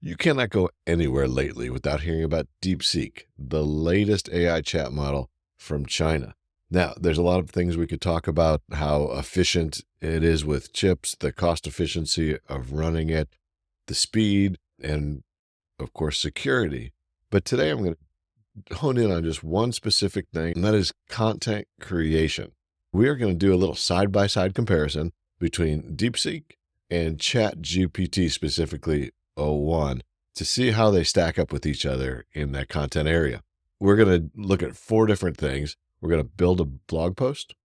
You cannot go anywhere lately without hearing about DeepSeek, the latest AI chat model from China. Now, there's a lot of things we could talk about, how efficient it is with chips, the cost efficiency of running it, the speed, and of course, security. But today I'm going to hone in on just one specific thing, and that is content creation. We are going to do a little side-by-side comparison between DeepSeek and ChatGPT, specifically O1, to see how they stack up with each other in that content area. We're going to look at 4 different things. We're going to build a blog post,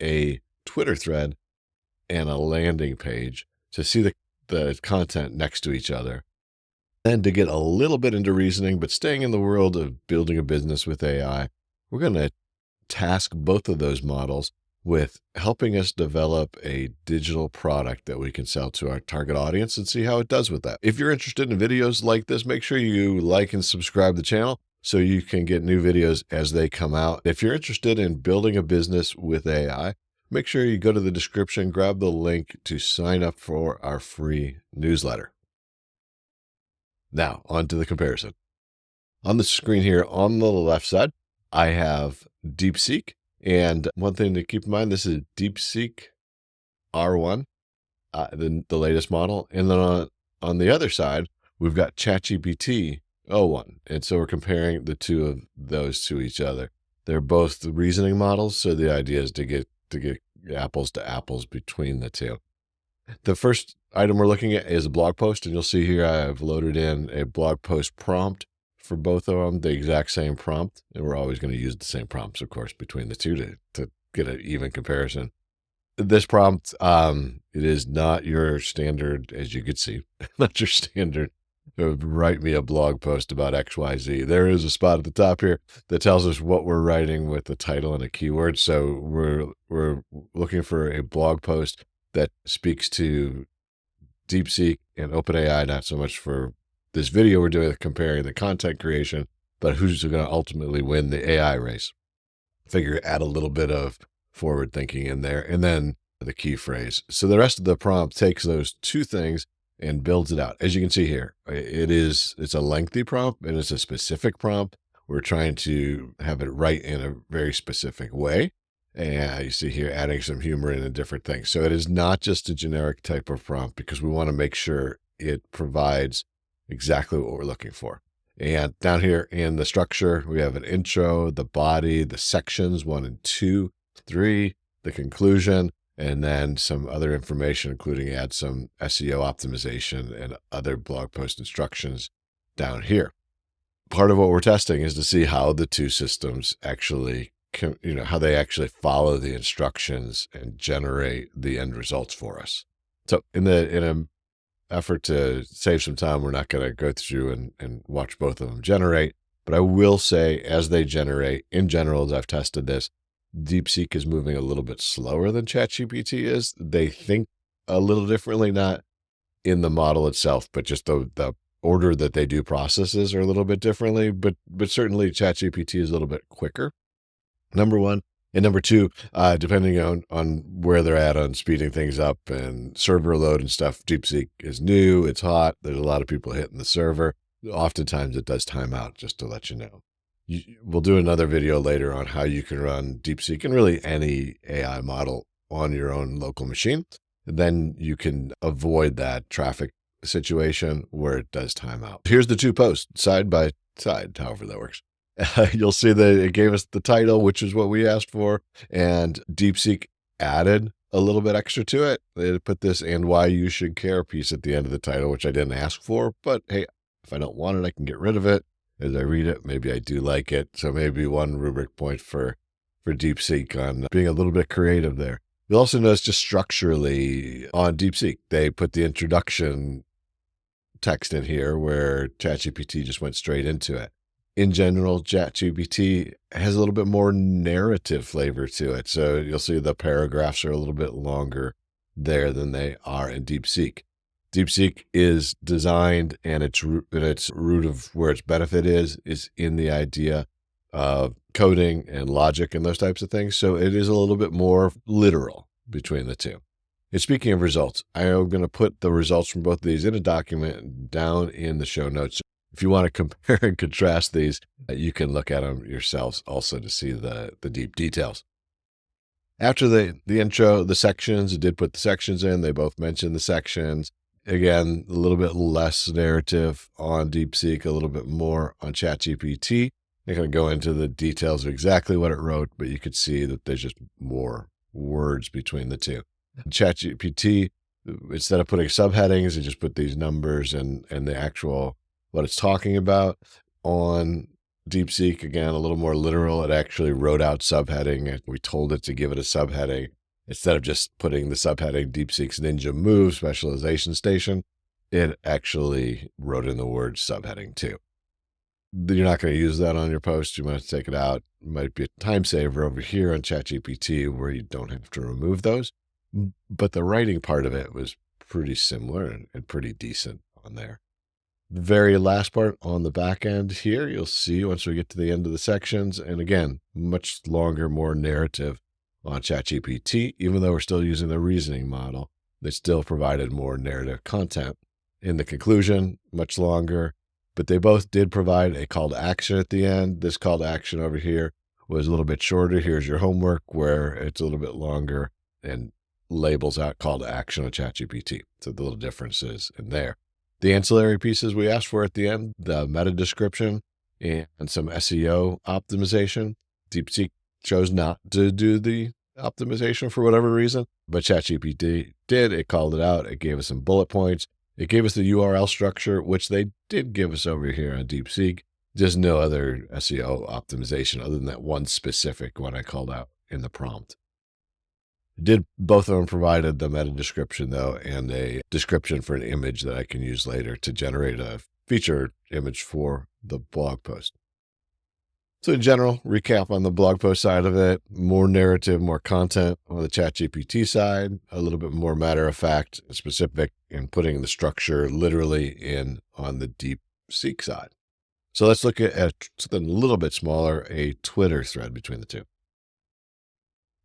a Twitter thread, and a landing page to see the content next to each other. Then to get a little bit into reasoning, but staying in the world of building a business with AI, we're going to task both of those models with helping us develop a digital product that we can sell to our target audience and see how it does with that. If you're interested in videos like this, make sure you like and subscribe to the channel so you can get new videos as they come out. If you're interested in building a business with AI, make sure you go to the description, grab the link to sign up for our free newsletter. Now, on to the comparison. On the screen here on the left side, I have DeepSeek. And one thing to keep in mind, this is DeepSeek R1, the latest model. And then on the other side, we've got ChatGPT O1. And so we're comparing the two of those to each other. They're both the reasoning models. So the idea is to get apples to apples between the two. The first item we're looking at is a blog post. And you'll see here I've loaded in a blog post prompt for both of them, the exact same prompt. And we're always going to use the same prompts, of course, between the two to get an even comparison. This prompt, it is not your standard, as you could see, not your standard, write me a blog post about XYZ. There is a spot at the top here that tells us what we're writing with the title and a keyword. So we're looking for a blog post that speaks to DeepSeek and OpenAI, not so much for this video we're doing comparing the content creation, but who's going to ultimately win the AI race. Figure add a little bit of forward thinking in there, and then the key phrase. So the rest of the prompt takes those two things and builds it out. As you can see here, it's a lengthy prompt and it's a specific prompt. We're trying to have it write in a very specific way. And you see here, adding some humor in and different things. So it is not just a generic type of prompt because we want to make sure it provides exactly what we're looking for. And down here in the structure, we have an intro, the body, the sections 1 and 2, 3, the conclusion, and then some other information, including add some SEO optimization and other blog post instructions down here. Part of what we're testing is to see how the two systems actually how they actually follow the instructions and generate the end results for us. So in an effort to save some time, we're not going to go through and watch both of them generate. But I will say, as they generate, in general, as I've tested this, DeepSeek is moving a little bit slower than ChatGPT is. They think a little differently, not in the model itself, but just the order that they do processes are a little bit differently. But certainly ChatGPT is a little bit quicker. Number one. And number two, depending on where they're at on speeding things up and server load and stuff, DeepSeek is new, it's hot, there's a lot of people hitting the server. Oftentimes it does time out, just to let you know. We'll do another video later on how you can run DeepSeek and really any AI model on your own local machine. And then you can avoid that traffic situation where it does time out. Here's the two posts side by side, however that works. You'll see that it gave us the title, which is what we asked for, and DeepSeek added a little bit extra to it. They put this "and why you should care" piece at the end of the title, which I didn't ask for, but hey, if I don't want it, I can get rid of it. As I read it, maybe I do like it. So maybe one rubric point for DeepSeek on being a little bit creative there. You'll also notice just structurally on DeepSeek, they put the introduction text in here where ChatGPT just went straight into it. In general, ChatGPT has a little bit more narrative flavor to it. So you'll see the paragraphs are a little bit longer there than they are in DeepSeek. DeepSeek is designed, and its root of where its benefit is in the idea of coding and logic and those types of things. So it is a little bit more literal between the two. And speaking of results, I am going to put the results from both of these in a document down in the show notes. If you want to compare and contrast these, you can look at them yourselves also to see the deep details. After the intro, the sections, I did put the sections in. They both mentioned the sections. Again, a little bit less narrative on DeepSeek, a little bit more on ChatGPT. I'm going to go into the details of exactly what it wrote, but you could see that there's just more words between the two. ChatGPT, instead of putting subheadings, it just put these numbers and the actual what it's talking about. On DeepSeek, again, a little more literal. It actually wrote out subheading. We told it to give it a subheading. Instead of just putting the subheading DeepSeek's Ninja Move Specialization Station, it actually wrote in the word subheading too. You're not going to use that on your post. You might take it out. It might be a time saver over here on ChatGPT where you don't have to remove those. But the writing part of it was pretty similar and pretty decent on there. The very last part on the back end here, you'll see once we get to the end of the sections. And again, much longer, more narrative on ChatGPT. Even though we're still using the reasoning model, they still provided more narrative content. In the conclusion, much longer, but they both did provide a call to action at the end. This call to action over here was a little bit shorter. Here's your homework, where it's a little bit longer and labels out call to action on ChatGPT. So the little differences in there. The ancillary pieces we asked for at the end, the meta description and some SEO optimization. DeepSeek chose not to do the optimization for whatever reason, but ChatGPT did. It called it out. It gave us some bullet points. It gave us the URL structure, which they did give us over here on DeepSeek. Just no other SEO optimization other than that one specific one I called out in the prompt. Both of them provided the meta description though, and a description for an image that I can use later to generate a featured image for the blog post. So in general, recap on the blog post side of it, more narrative, more content. On the ChatGPT side, a little bit more matter of fact, specific, and putting the structure literally in on the DeepSeek side. So let's look at something a little bit smaller, a Twitter thread between the two.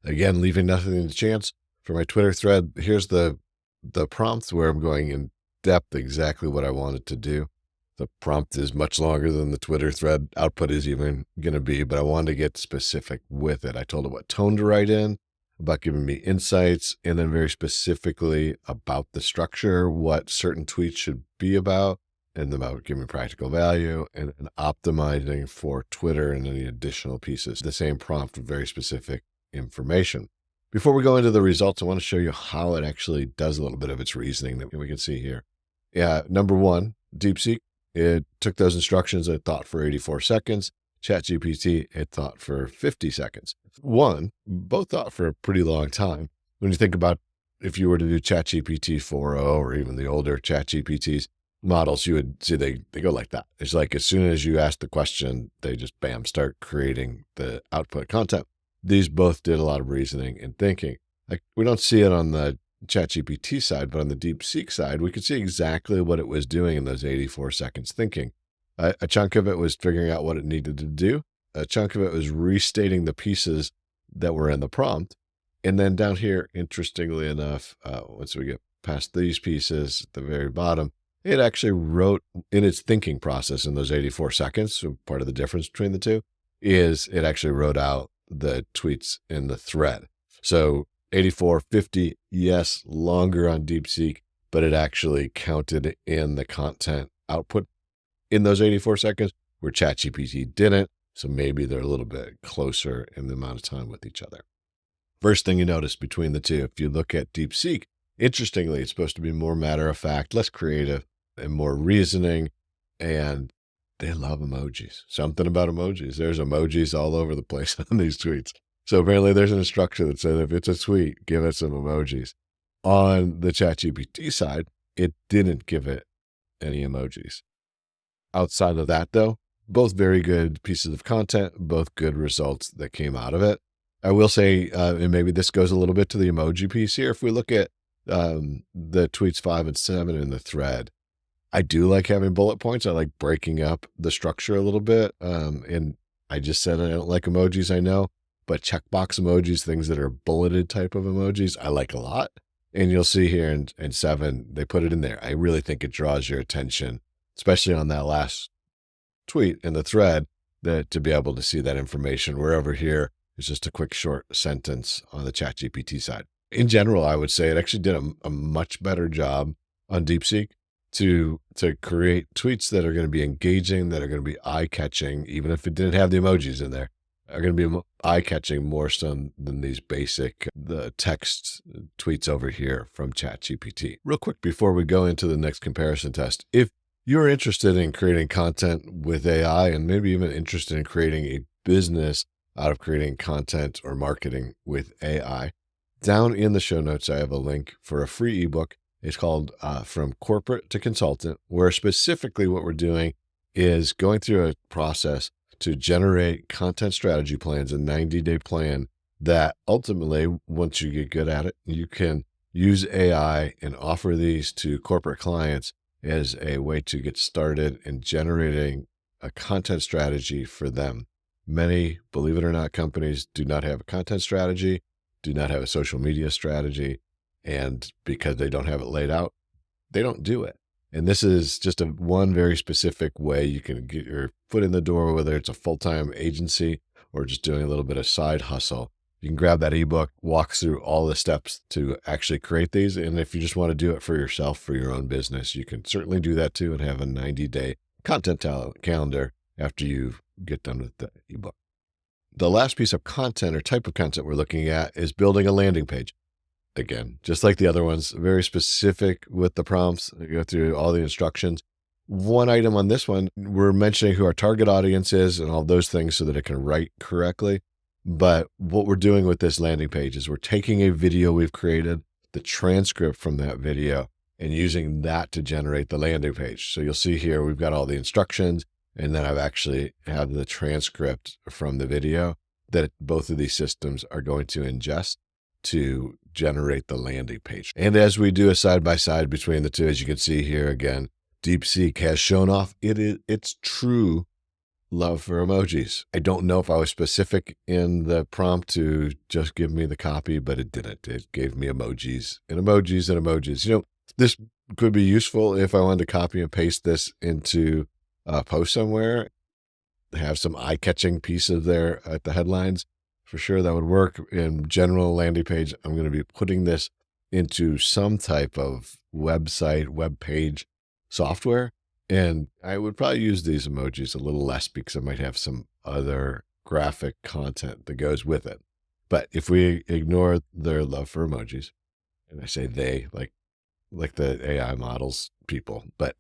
Again, leaving nothing to chance. For my Twitter thread, here's the prompt where I'm going in depth exactly what I wanted to do. The prompt is much longer than the Twitter thread output is even going to be, but I wanted to get specific with it. I told it what tone to write in, about giving me insights, and then very specifically about the structure, what certain tweets should be about, and about giving practical value and optimizing for Twitter and any additional pieces. The same prompt with very specific information. Before we go into the results, I want to show you how it actually does a little bit of its reasoning that we can see here. Yeah, number one, DeepSeek, it took those instructions, it thought for 84 seconds. ChatGPT, it thought for 50 seconds. Both thought for a pretty long time. When you think about if you were to do ChatGPT 4.0 or even the older ChatGPTs models, you would see they go like that. It's like as soon as you ask the question, they just bam, start creating the output content. These both did a lot of reasoning and thinking. Like we don't see it on the ChatGPT side, but on the DeepSeek side, we could see exactly what it was doing in those 84 seconds thinking. A chunk of it was figuring out what it needed to do. A chunk of it was restating the pieces that were in the prompt. And then down here, interestingly enough, once we get past these pieces at the very bottom, it actually wrote in its thinking process in those 84 seconds. So part of the difference between the two is it actually wrote out the tweets in the thread. So 84, 50, yes, longer on DeepSeek, but it actually counted in the content output in those 84 seconds where ChatGPT didn't. So maybe they're a little bit closer in the amount of time with each other. First thing you notice between the two, if you look at DeepSeek, interestingly, it's supposed to be more matter of fact, less creative, and more reasoning. And they love emojis. Something about emojis. There's emojis all over the place on these tweets. So apparently there's an instruction that says if it's a tweet, give it some emojis. On the ChatGPT side, it didn't give it any emojis. Outside of that, though, both very good pieces of content, both good results that came out of it. I will say, and maybe this goes a little bit to the emoji piece here. If we look at the tweets 5 and 7 in the thread, I do like having bullet points. I like breaking up the structure a little bit. And I just said I don't like emojis, I know, but checkbox emojis, things that are bulleted type of emojis, I like a lot. And you'll see here in 7, they put it in there. I really think it draws your attention, especially on that last tweet in the thread, that to be able to see that information. Where over here is just a quick short sentence on the ChatGPT side. In general, I would say it actually did a much better job on DeepSeek to create tweets that are going to be engaging, that are going to be eye-catching, even if it didn't have the emojis in there, are going to be eye-catching more so than these basic the text tweets over here from ChatGPT. Real quick before we go into the next comparison test, if you're interested in creating content with AI and maybe even interested in creating a business out of creating content or marketing with AI, down in the show notes, I have a link for a free ebook. It's called From Corporate to Consultant, where specifically what we're doing is going through a process to generate content strategy plans, a 90-day plan that ultimately, once you get good at it, you can use AI and offer these to corporate clients as a way to get started in generating a content strategy for them. Many, believe it or not, companies do not have a content strategy, do not have a social media strategy, and because they don't have it laid out, they don't do it. And this is just one very specific way you can get your foot in the door, whether it's a full-time agency or just doing a little bit of side hustle. You can grab that ebook, walk through all the steps to actually create these. And if you just want to do it for yourself, for your own business, you can certainly do that too and have a 90-day content calendar after you get done with the ebook. The last piece of content or type of content we're looking at is building a landing page. Again, just like the other ones, very specific with the prompts. You go through all the instructions. One item on this one, we're mentioning who our target audience is and all those things so that it can write correctly. But what we're doing with this landing page is we're taking a video we've created, the transcript from that video, and using that to generate the landing page. So you'll see here, we've got all the instructions, and then I've actually had the transcript from the video that both of these systems are going to ingest to generate the landing page. And as we do a side-by-side between the two, as you can see here again, DeepSeek has shown off its true love for emojis. I don't know if I was specific in the prompt to just give me the copy, but it didn't. It gave me emojis and emojis and emojis. You know, this could be useful if I wanted to copy and paste this into a post somewhere, have some eye-catching pieces there at the headlines. For sure, that would work. In general landing page, I'm going to be putting this into some type of website, web page software. And I would probably use these emojis a little less because I might have some other graphic content that goes with it. But if we ignore their love for emojis, and I say they, like the AI models people, but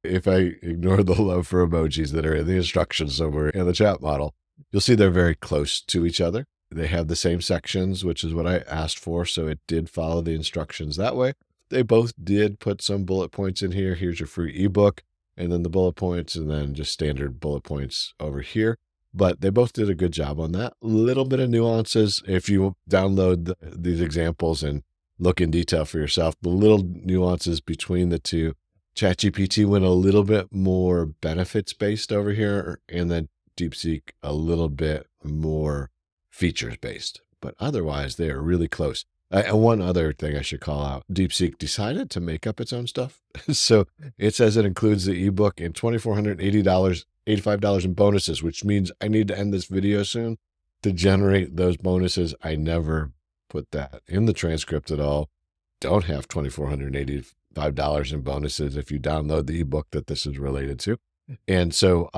if I ignore the love for emojis that are in the instructions somewhere in the chat model, you'll see they're very close to each other. They have the same sections, which is what I asked for. So it did follow the instructions that way. They both did put some bullet points in here. Here's your free ebook, and then the bullet points, and then just standard bullet points over here. But they both did a good job on that. A little bit of nuances. If you download these examples and look in detail for yourself, the little nuances between the two, ChatGPT went a little bit more benefits-based over here, and then DeepSeek a little bit more features-based. But otherwise, they are really close. And one other thing I should call out, DeepSeek decided to make up its own stuff. So it says it includes the ebook and $2,480, $85 in bonuses, which means I need to end this video soon to generate those bonuses. I put that in the transcript at all. Don't have $2,485 in bonuses if you download the ebook that this is related to. And so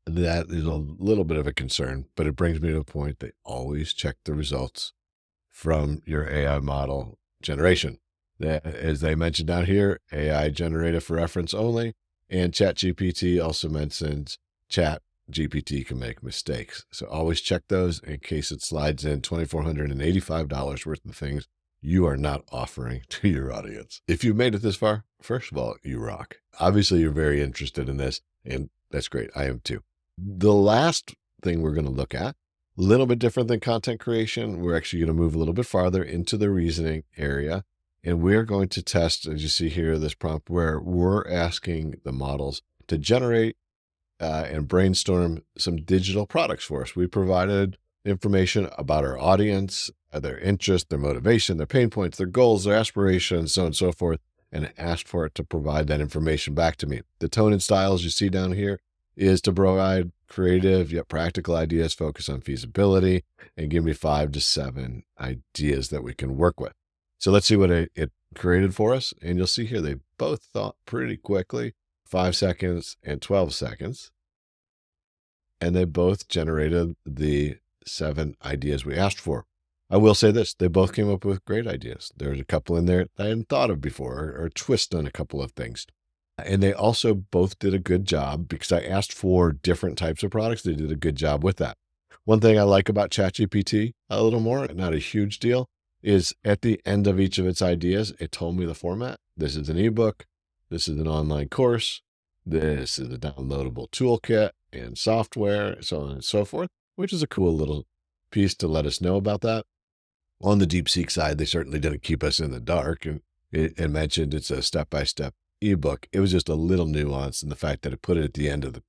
that is a little bit of a concern, but it brings me to a point that always check the results from your AI model generation. As they mentioned down here, AI generated for reference only, and ChatGPT also mentions ChatGPT can make mistakes. So always check those in case it slides in $2,485 worth of things you are not offering to your audience. If you made it this far, first of all, you rock. Obviously, you're very interested in this, and that's great. I am too. The last thing we're going to look at, a little bit different than content creation. We're actually going to move a little bit farther into the reasoning area. And we're going to test, as you see here, this prompt where we're asking the models to generate and brainstorm some digital products for us. We provided information about our audience, their interest, their motivation, their pain points, their goals, their aspirations, so on and so forth, and asked for it to provide that information back to me. The tone and styles you see down here is to provide creative yet practical ideas, focus on feasibility, and give me 5 to 7 ideas that we can work with. So let's see what it created for us. And you'll see here, they both thought pretty quickly, 5 seconds and 12 seconds. And they both generated the 7 ideas we asked for. I will say this, they both came up with great ideas. There's a couple in there I hadn't thought of before, or a twist on a couple of things. And they also both did a good job because I asked for different types of products. They did a good job with that. One thing I like about ChatGPT a little more, not a huge deal, is at the end of each of its ideas, it told me the format. This is an ebook. This is an online course. This is a downloadable toolkit and software, so on and so forth, which is a cool little piece to let us know about that. On the DeepSeek side, they certainly didn't keep us in the dark, and it mentioned it's a step-by-step ebook. It was just a little nuance in the fact that it put it at the end of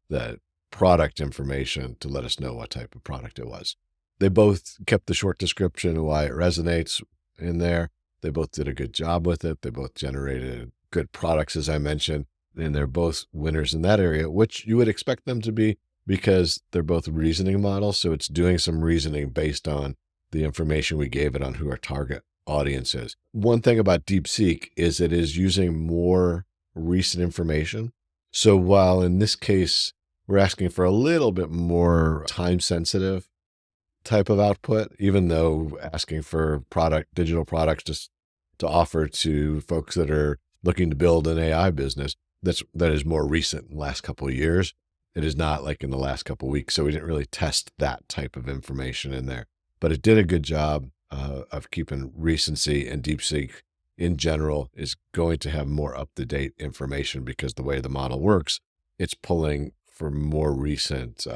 the product information to let us know what type of product it was. They both kept the short description of why it resonates in there. They both did a good job with it. They both generated good products, as I mentioned, and they're both winners in that area, which you would expect them to be because they're both reasoning models. So it's doing some reasoning based on the information we gave it on who our target audience is. One thing about DeepSeek is it is using more recent information. So while in this case, we're asking for a little bit more time-sensitive type of output, even though asking for digital products to offer to folks that are looking to build an AI business, that is more recent in the last couple of years. It is not like in the last couple of weeks. So we didn't really test that type of information in there, but it did a good job of keeping recency, and DeepSeek in general is going to have more up-to-date information because the way the model works, it's pulling for more recent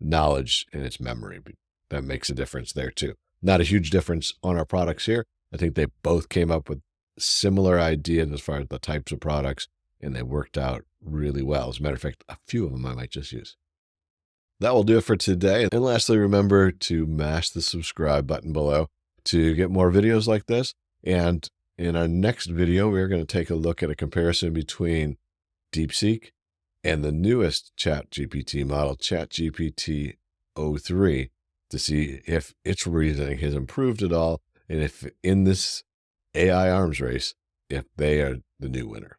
knowledge in its memory. That makes a difference there too. Not a huge difference on our products here. I think they both came up with similar ideas as far as the types of products, and they worked out really well. As a matter of fact, a few of them I might just use. That will do it for today. And lastly, remember to mash the subscribe button below to get more videos like this. And in our next video, we're going to take a look at a comparison between DeepSeek and the newest ChatGPT model, ChatGPT 03, to see if its reasoning has improved at all, and if in this AI arms race, if they are the new winner.